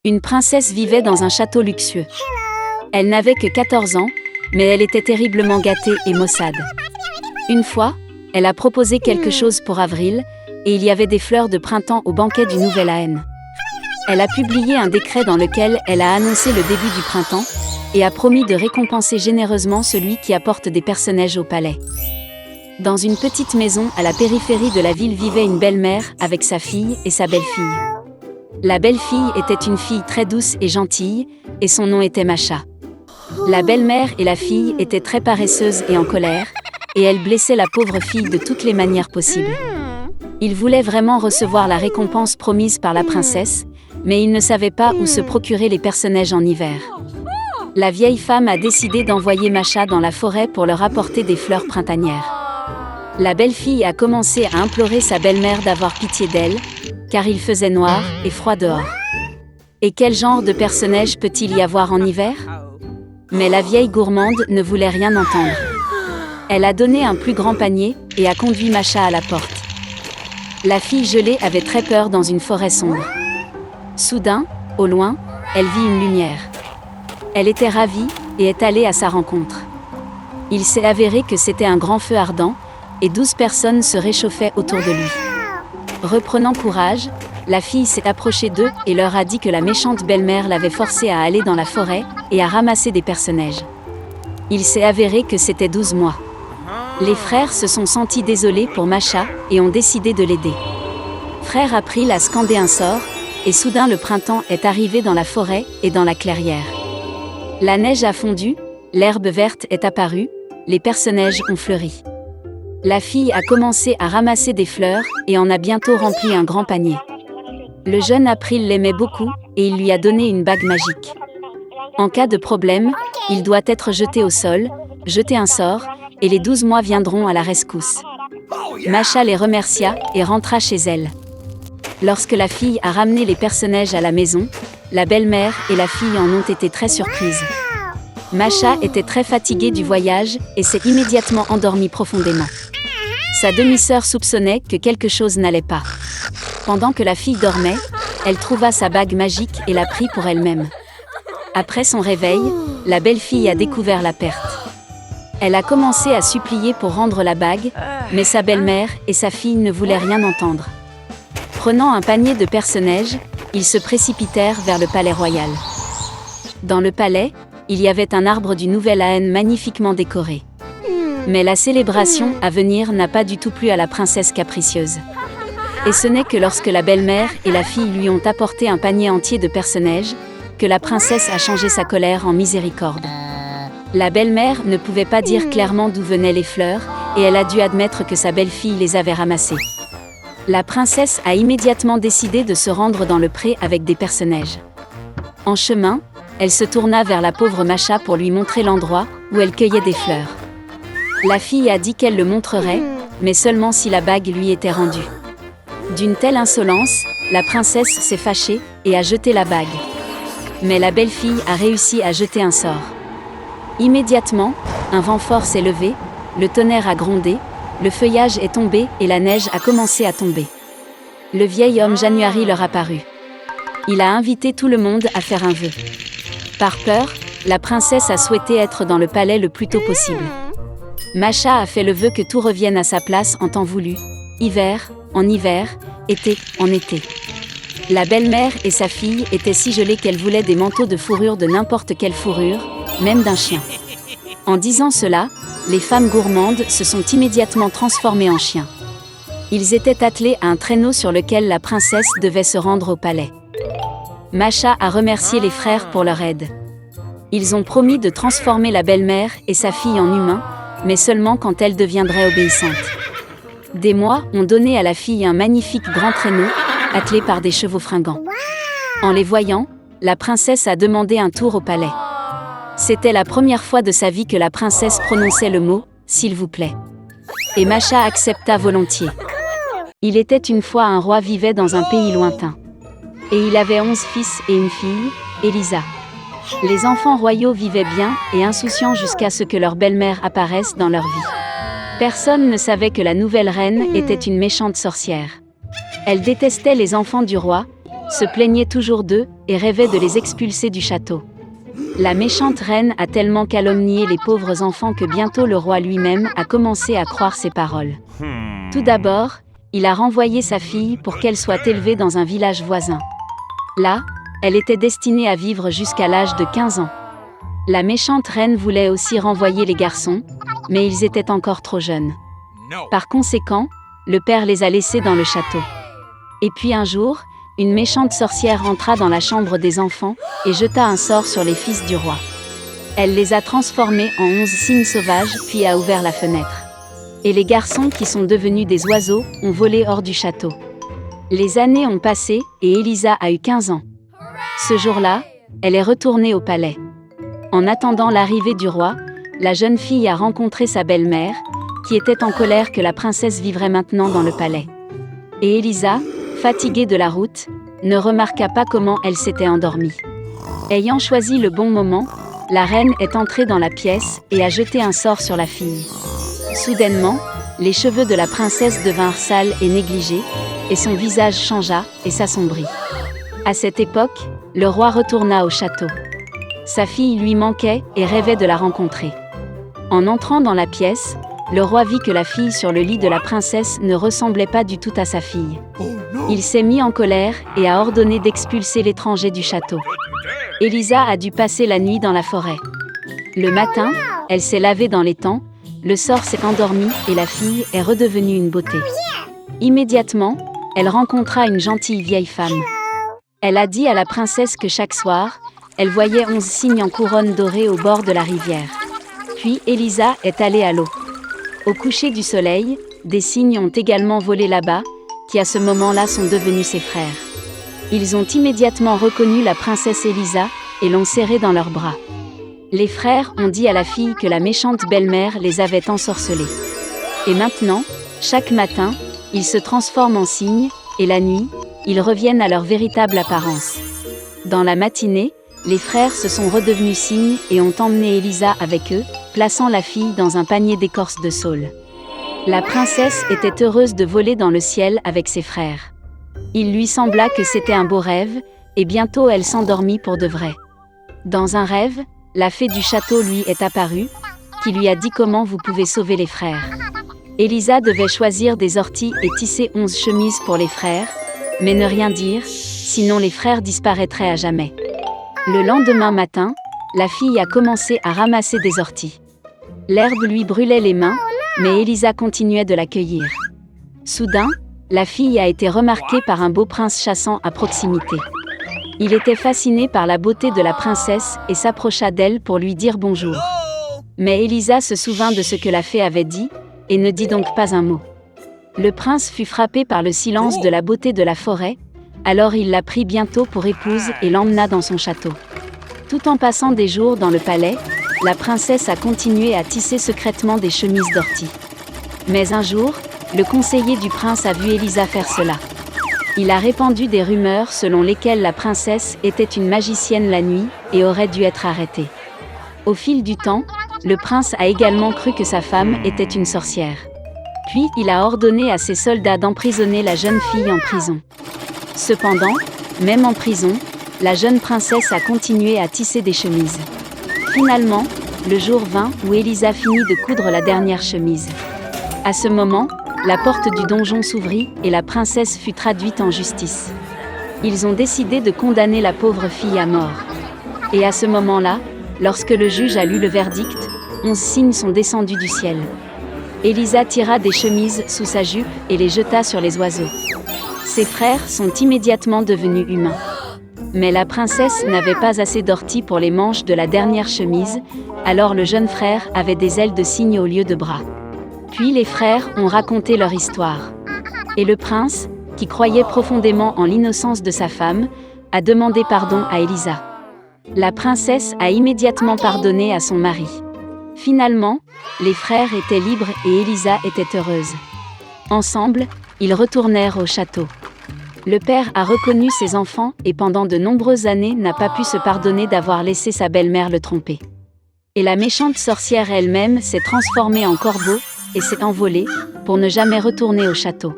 Une princesse vivait dans un château luxueux. Elle n'avait que 14 ans, mais elle était terriblement gâtée et maussade. Une fois, elle a proposé quelque chose pour Avril, et il y avait des fleurs de printemps au banquet du Nouvel An. Elle a publié un décret dans lequel elle a annoncé le début du printemps, et a promis de récompenser généreusement celui qui apporte des personnages au palais. Dans une petite maison à la périphérie de la ville vivait une belle-mère avec sa fille et sa belle-fille. La belle-fille était une fille très douce et gentille, et son nom était Masha. La belle-mère et la fille étaient très paresseuses et en colère, et elles blessaient la pauvre fille de toutes les manières possibles. Ils voulaient vraiment recevoir la récompense promise par la princesse, mais ils ne savaient pas où se procurer les personnages en hiver. La vieille femme a décidé d'envoyer Masha dans la forêt pour leur apporter des fleurs printanières. La belle-fille a commencé à implorer sa belle-mère d'avoir pitié d'elle, car il faisait noir et froid dehors. Et quel genre de personnage peut-il y avoir en hiver ? Mais la vieille gourmande ne voulait rien entendre. Elle a donné un plus grand panier et a conduit Masha à la porte. La fille gelée avait très peur dans une forêt sombre. Soudain, au loin, elle vit une lumière. Elle était ravie et est allée à sa rencontre. Il s'est avéré que c'était un grand feu ardent, et 12 personnes se réchauffaient autour de lui. Reprenant courage, la fille s'est approchée d'eux et leur a dit que la méchante belle-mère l'avait forcée à aller dans la forêt et à ramasser des personnages. Il s'est avéré que c'était 12 mois. Les frères se sont sentis désolés pour Masha et ont décidé de l'aider. Frère April a scandé un sort, et soudain le printemps est arrivé dans la forêt et dans la clairière. La neige a fondu, l'herbe verte est apparue, les personnages ont fleuri. La fille a commencé à ramasser des fleurs et en a bientôt rempli un grand panier. Le jeune April l'aimait beaucoup et il lui a donné une bague magique. En cas de problème, il doit être jeté au sol, jeter un sort, et les 12 mois viendront à la rescousse. Masha les remercia et rentra chez elle. Lorsque la fille a ramené les personnages à la maison, la belle-mère et la fille en ont été très surprises. Masha était très fatiguée du voyage et s'est immédiatement endormie profondément. Sa demi-sœur soupçonnait que quelque chose n'allait pas. Pendant que la fille dormait, elle trouva sa bague magique et l'a prise pour elle-même. Après son réveil, la belle-fille a découvert la perte. Elle a commencé à supplier pour rendre la bague, mais sa belle-mère et sa fille ne voulaient rien entendre. Prenant un panier de personnages, ils se précipitèrent vers le palais royal. Dans le palais, il y avait un arbre du Nouvel An magnifiquement décoré. Mais la célébration à venir n'a pas du tout plu à la princesse capricieuse. Et ce n'est que lorsque la belle-mère et la fille lui ont apporté un panier entier de personnages, que la princesse a changé sa colère en miséricorde. La belle-mère ne pouvait pas dire clairement d'où venaient les fleurs, et elle a dû admettre que sa belle-fille les avait ramassées. La princesse a immédiatement décidé de se rendre dans le pré avec des personnages. En chemin, elle se tourna vers la pauvre Masha pour lui montrer l'endroit où elle cueillait des fleurs. La fille a dit qu'elle le montrerait, mais seulement si la bague lui était rendue. D'une telle insolence, la princesse s'est fâchée et a jeté la bague. Mais la belle-fille a réussi à jeter un sort. Immédiatement, un vent fort s'est levé, le tonnerre a grondé, le feuillage est tombé et la neige a commencé à tomber. Le vieil homme January leur apparut. Il a invité tout le monde à faire un vœu. Par peur, la princesse a souhaité être dans le palais le plus tôt possible. Masha a fait le vœu que tout revienne à sa place en temps voulu, hiver, en hiver, été, en été. La belle-mère et sa fille étaient si gelées qu'elles voulaient des manteaux de fourrure de n'importe quelle fourrure, même d'un chien. En disant cela, les femmes gourmandes se sont immédiatement transformées en chiens. Ils étaient attelés à un traîneau sur lequel la princesse devait se rendre au palais. Masha a remercié les frères pour leur aide. Ils ont promis de transformer la belle-mère et sa fille en humains, mais seulement quand elle deviendrait obéissante. Des mois ont donné à la fille un magnifique grand traîneau, attelé par des chevaux fringants. En les voyant, la princesse a demandé un tour au palais. C'était la première fois de sa vie que la princesse prononçait le mot « s'il vous plaît ». Et Masha accepta volontiers. Il était une fois un roi vivait dans un pays lointain. Et il avait 11 fils et une fille, Elisa. Les enfants royaux vivaient bien et insouciants jusqu'à ce que leur belle-mère apparaisse dans leur vie. Personne ne savait que la nouvelle reine était une méchante sorcière. Elle détestait les enfants du roi, se plaignait toujours d'eux et rêvait de les expulser du château. La méchante reine a tellement calomnié les pauvres enfants que bientôt le roi lui-même a commencé à croire ses paroles. Tout d'abord, il a renvoyé sa fille pour qu'elle soit élevée dans un village voisin. Là, elle était destinée à vivre jusqu'à l'âge de 15 ans. La méchante reine voulait aussi renvoyer les garçons, mais ils étaient encore trop jeunes. Par conséquent, le père les a laissés dans le château. Et puis un jour, une méchante sorcière entra dans la chambre des enfants et jeta un sort sur les fils du roi. Elle les a transformés en 11 cygnes sauvages, puis a ouvert la fenêtre. Et les garçons qui sont devenus des oiseaux ont volé hors du château. Les années ont passé et Elisa a eu 15 ans. Ce jour-là, elle est retournée au palais. En attendant l'arrivée du roi, la jeune fille a rencontré sa belle-mère, qui était en colère que la princesse vivrait maintenant dans le palais. Et Elisa, fatiguée de la route, ne remarqua pas comment elle s'était endormie. Ayant choisi le bon moment, la reine est entrée dans la pièce et a jeté un sort sur la fille. Soudainement, les cheveux de la princesse devinrent sales et négligés, et son visage changea et s'assombrit. À cette époque, le roi retourna au château. Sa fille lui manquait et rêvait de la rencontrer. En entrant dans la pièce, le roi vit que la fille sur le lit de la princesse ne ressemblait pas du tout à sa fille. Il s'est mis en colère et a ordonné d'expulser l'étranger du château. Elisa a dû passer la nuit dans la forêt. Le matin, elle s'est lavée dans l'étang, le sort s'est endormi et la fille est redevenue une beauté. Immédiatement, elle rencontra une gentille vieille femme. Elle a dit à la princesse que chaque soir, elle voyait 11 cygnes en couronne dorée au bord de la rivière. Puis Elisa est allée à l'eau. Au coucher du soleil, des cygnes ont également volé là-bas, qui à ce moment-là sont devenus ses frères. Ils ont immédiatement reconnu la princesse Elisa et l'ont serrée dans leurs bras. Les frères ont dit à la fille que la méchante belle-mère les avait ensorcelés. Et maintenant, chaque matin, ils se transforment en cygnes, et la nuit, ils reviennent à leur véritable apparence. Dans la matinée, les frères se sont redevenus cygnes et ont emmené Elisa avec eux, plaçant la fille dans un panier d'écorce de saule. La princesse était heureuse de voler dans le ciel avec ses frères. Il lui sembla que c'était un beau rêve, et bientôt elle s'endormit pour de vrai. Dans un rêve, la fée du château lui est apparue, qui lui a dit comment vous pouvez sauver les frères. Elisa devait choisir des orties et tisser 11 chemises pour les frères, mais ne rien dire, sinon les frères disparaîtraient à jamais. Le lendemain matin, la fille a commencé à ramasser des orties. L'herbe lui brûlait les mains, mais Elisa continuait de la cueillir. Soudain, la fille a été remarquée par un beau prince chassant à proximité. Il était fasciné par la beauté de la princesse et s'approcha d'elle pour lui dire bonjour. Mais Elisa se souvint de ce que la fée avait dit, et ne dit donc pas un mot. Le prince fut frappé par le silence de la beauté de la forêt, alors il la prit bientôt pour épouse et l'emmena dans son château. Tout en passant des jours dans le palais, la princesse a continué à tisser secrètement des chemises d'ortie. Mais un jour, le conseiller du prince a vu Elisa faire cela. Il a répandu des rumeurs selon lesquelles la princesse était une magicienne la nuit et aurait dû être arrêtée. Au fil du temps, le prince a également cru que sa femme était une sorcière. Puis il a ordonné à ses soldats d'emprisonner la jeune fille en prison. Cependant, même en prison, la jeune princesse a continué à tisser des chemises. Finalement, le jour vint où Elisa finit de coudre la dernière chemise. À ce moment, la porte du donjon s'ouvrit et la princesse fut traduite en justice. Ils ont décidé de condamner la pauvre fille à mort. Et à ce moment-là, lorsque le juge a lu le verdict, 11 cygnes sont descendus du ciel. Elisa tira des chemises sous sa jupe et les jeta sur les oiseaux. Ses frères sont immédiatement devenus humains. Mais la princesse n'avait pas assez d'orties pour les manches de la dernière chemise, alors le jeune frère avait des ailes de cygne au lieu de bras. Puis les frères ont raconté leur histoire. Et le prince, qui croyait profondément en l'innocence de sa femme, a demandé pardon à Elisa. La princesse a immédiatement pardonné à son mari. Finalement, les frères étaient libres et Elisa était heureuse. Ensemble, ils retournèrent au château. Le père a reconnu ses enfants et pendant de nombreuses années n'a pas pu se pardonner d'avoir laissé sa belle-mère le tromper. Et la méchante sorcière elle-même s'est transformée en corbeau et s'est envolée pour ne jamais retourner au château.